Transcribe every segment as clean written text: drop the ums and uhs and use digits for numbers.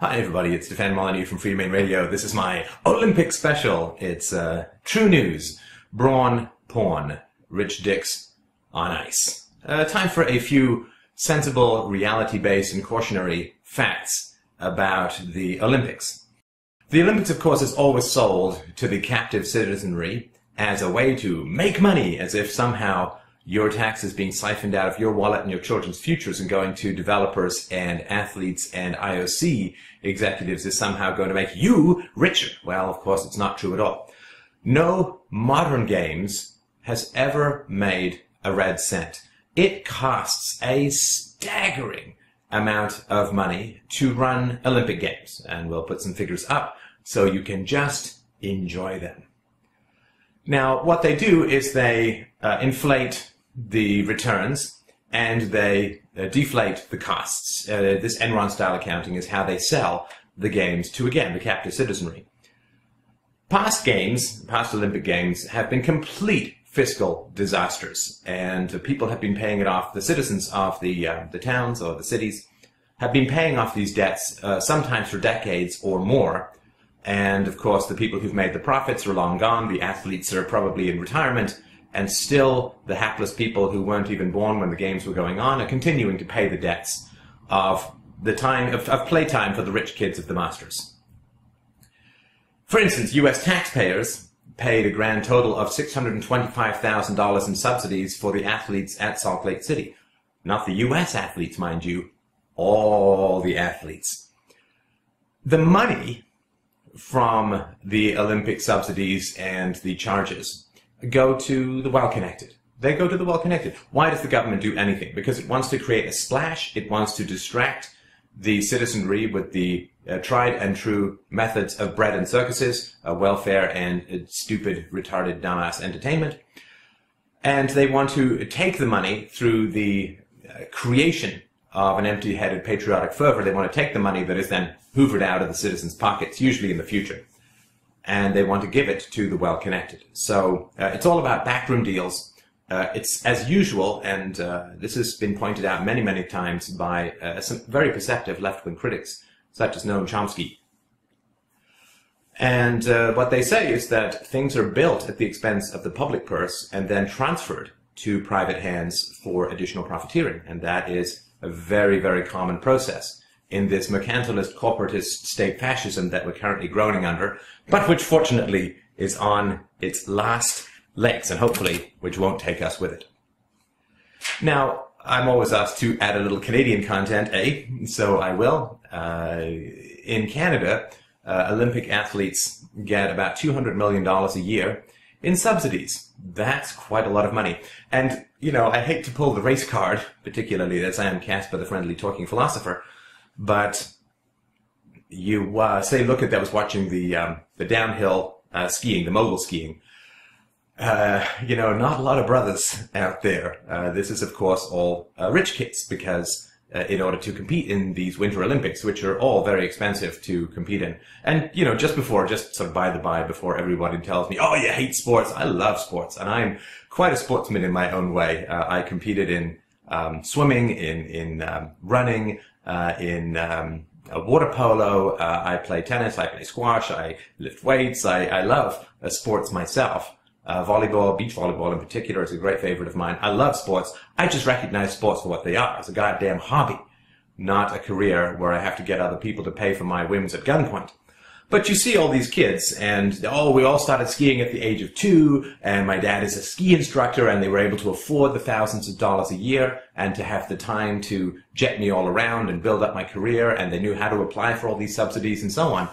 Hi everybody, it's Stefan Molyneux from Freedomain Radio. This is my Olympic special. It's true news, brawn, porn, rich dicks on ice. Time for a few sensible, reality-based and cautionary facts about the Olympics. The Olympics, of course, is always sold to the captive citizenry as a way to make money, as if somehow your taxes being siphoned out of your wallet and your children's futures and going to developers and athletes and IOC executives is somehow going to make you richer. Well, of course, it's not true at all. No modern games has ever made a red cent. It costs a staggering amount of money to run Olympic Games, and we'll put some figures up so you can just enjoy them. Now, what they do is they inflate the returns and they deflate the costs. This Enron-style accounting is how they sell the games to, again, the captive citizenry. Past games, past Olympic Games, have been complete fiscal disasters, and people have been paying it off. The citizens of the towns or the cities have been paying off these debts sometimes for decades or more. And, of course, the people who've made the profits are long gone. The athletes are probably in retirement. And still, the hapless people who weren't even born when the games were going on are continuing to pay the debts of the time of playtime for the rich kids of the masters. For instance, U.S. taxpayers paid a grand total of $625,000 in subsidies for the athletes at Salt Lake City. Not the U.S. athletes, mind you, all the athletes. The money from the Olympic subsidies and the charges go to the well-connected. They go to the well-connected. Why does the government do anything? Because it wants to create a splash. It wants to distract the citizenry with the tried and true methods of bread and circuses, welfare and stupid, retarded, dumbass entertainment. And they want to take the money through the creation of an empty-headed patriotic fervor. They want to take the money that is then hoovered out of the citizens' pockets, usually in the future, and they want to give it to the well-connected. So it's all about backroom deals. It's as usual, and this has been pointed out many, many times by some very perceptive left-wing critics, such as Noam Chomsky. And what they say is that things are built at the expense of the public purse and then transferred to private hands for additional profiteering, and that is a very, very common process in this mercantilist, corporatist state fascism that we're currently groaning under, but which fortunately is on its last legs, and hopefully which won't take us with it. Now, I'm always asked to add a little Canadian content, so I will. In Canada, Olympic athletes get about $200 million a year in subsidies. That's quite a lot of money. And, you know, I hate to pull the race card, particularly as I am Casper the Friendly Talking Philosopher, but you say, look at that, was watching the downhill skiing, the mogul skiing. You know, not a lot of brothers out there. This is, of course, all rich kids, because in order to compete in these Winter Olympics, which are all very expensive to compete in, and, you know, just sort of by the by, before everybody tells me, oh, you hate sports, I love sports, and I'm quite a sportsman in my own way. I competed in swimming, in running, in water polo, I play tennis, I play squash, I lift weights, I love sports myself. Volleyball, beach volleyball in particular, is a great favorite of mine. I love sports. I just recognize sports for what they are, as a goddamn hobby, not a career where I have to get other people to pay for my whims at gunpoint. But you see all these kids, and, oh, we all started skiing at the age of 2, and my dad is a ski instructor, and they were able to afford the thousands of dollars a year, and to have the time to jet me all around and build up my career, and they knew how to apply for all these subsidies and so on.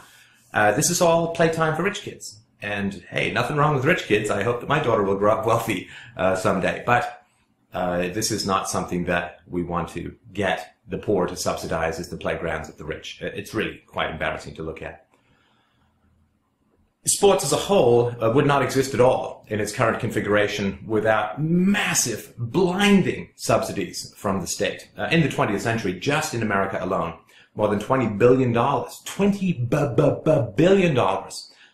This is all playtime for rich kids. And, hey, nothing wrong with rich kids. I hope that my daughter will grow up wealthy someday. But this is not something that we want to get the poor to subsidize as the playgrounds of the rich. It's really quite embarrassing to look at. Sports as a whole would not exist at all in its current configuration without massive, blinding subsidies from the state. In the 20th century, just in America alone, more than $20 billion, $20 billion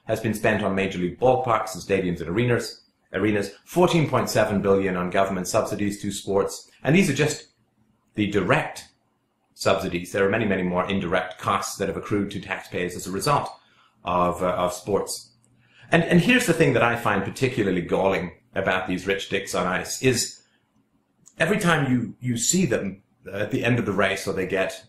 has been spent on major league ballparks and stadiums and arenas, 14.7 billion on government subsidies to sports, and these are just the direct subsidies. There are many, many more indirect costs that have accrued to taxpayers as a result of sports. And here's the thing that I find particularly galling about these rich dicks on ice is every time you see them at the end of the race, or they get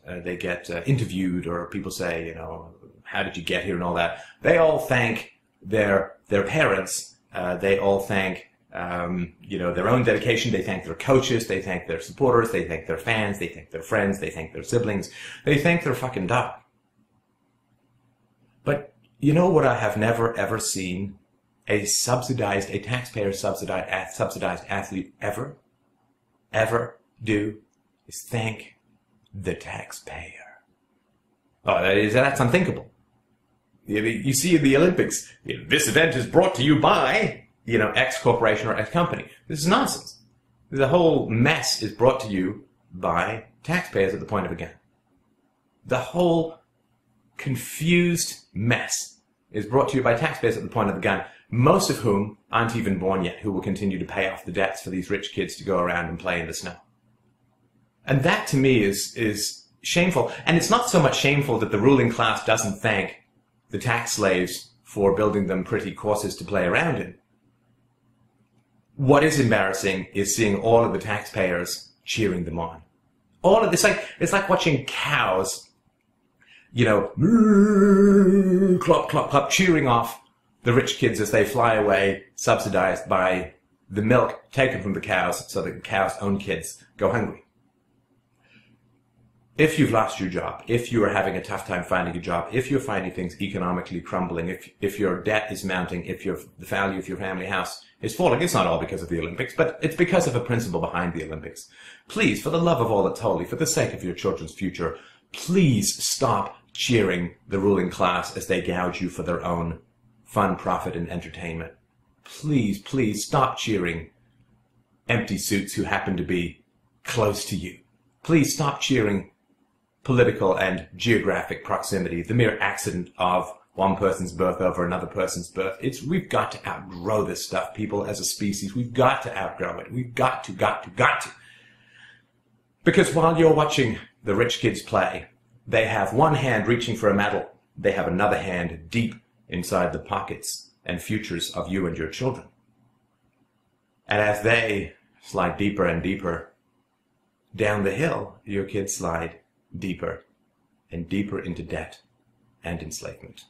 interviewed, or people say, you know, how did you get here and all that, they all thank their parents. They all thank you know, their own dedication. They thank their coaches. They thank their supporters. They thank their fans. They thank their friends. They thank their siblings. They thank their fucking dog. But you know what I have never ever seen a taxpayer subsidized athlete ever do is thank the taxpayer. Oh, that's unthinkable. You see in the Olympics, this event is brought to you by, you know, X corporation or X company. This is nonsense. The whole mess is brought to you by taxpayers at the point of a gun. The whole confused mess is brought to you by taxpayers at the point of the gun, most of whom aren't even born yet, who will continue to pay off the debts for these rich kids to go around and play in the snow. And that to me is shameful. And it's not so much shameful that the ruling class doesn't thank the tax slaves for building them pretty courses to play around in. What is embarrassing is seeing all of the taxpayers cheering them on. All of it's like watching cows, you know, clop, clop, clop, cheering off the rich kids as they fly away, subsidized by the milk taken from the cows so that the cows' own kids go hungry. If you've lost your job, if you are having a tough time finding a job, if you're finding things economically crumbling, if your debt is mounting, if the value of your family house is falling, it's not all because of the Olympics, but it's because of a principle behind the Olympics. Please, for the love of all that's holy, for the sake of your children's future, please stop cheering the ruling class as they gouge you for their own fun, profit, and entertainment. Please, please stop cheering empty suits who happen to be close to you. Please stop cheering political and geographic proximity, the mere accident of one person's birth over another person's birth. We've got to outgrow this stuff, people, as a species. We've got to outgrow it. We've got to. Because while you're watching the rich kids play, they have one hand reaching for a medal. They have another hand deep inside the pockets and futures of you and your children. And as they slide deeper and deeper down the hill, your kids slide deeper and deeper into debt and enslavement.